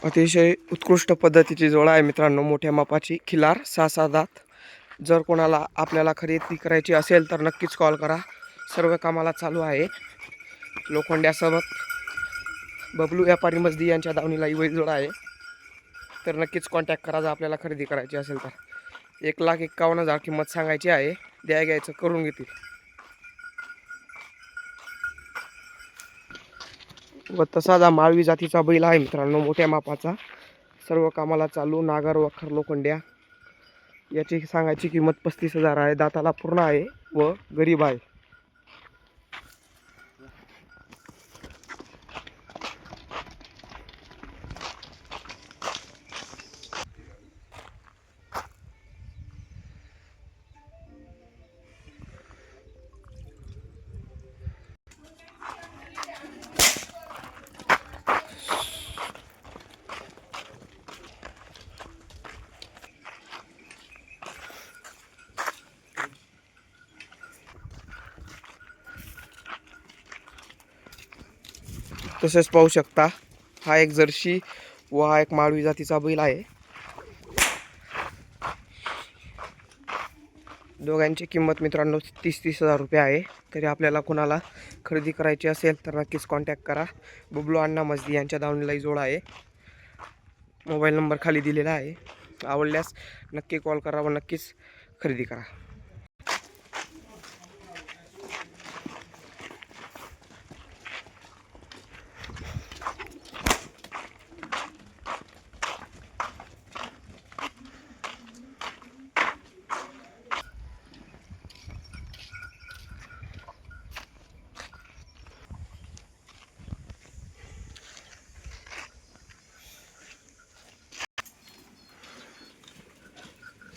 अतिशय उत्कृष्ट पद्धतीची जोडा आहे मित्रांनो, मोठ्या मापाची खिलार 6-6 दात। जर कोणाला आपल्याला खरेदी करायची असेल तर नक्कीच कॉल करा। सर्व कामाला चालू आहे। लोखंड्यासोबत बबलू व्यापारी मजदी यांच्या दावणीला ही बैल जोडा आहे, तर नक्कीच कॉन्टॅक्ट करा जर आपल्याला खरेदी करायची असेल तर। 1,51,000 किंमत सांगायची आहे, द्या घ्यायचं करून घेतील। व तसाच माळवी जातीचा बैल आहे मित्रांनो, मोठ्या मापाचा, सर्व कामाला चालू, नागर वखर लोखंड्या। याची सांगायची किंमत 35,000 आहे। दाताला पूर्ण आहे व गरीब आहे। तसेच पाहू शकता, हा एक जर्सी व हा एक माळवी जातीचा बैल आहे। दोघांची किंमत मित्रांनो 30,000 रुपये आहे। तरी आपल्याला कोणाला खरेदी करायची असेल तर नक्कीच कॉन्टॅक्ट करा। बबलू अण्णा मजदी यांच्या दावणीला ही जोडा आहे। मोबाईल नंबर खाली दिलेला आहे। आवडल्यास नक्की कॉल करा व नक्कीच खरेदी करा।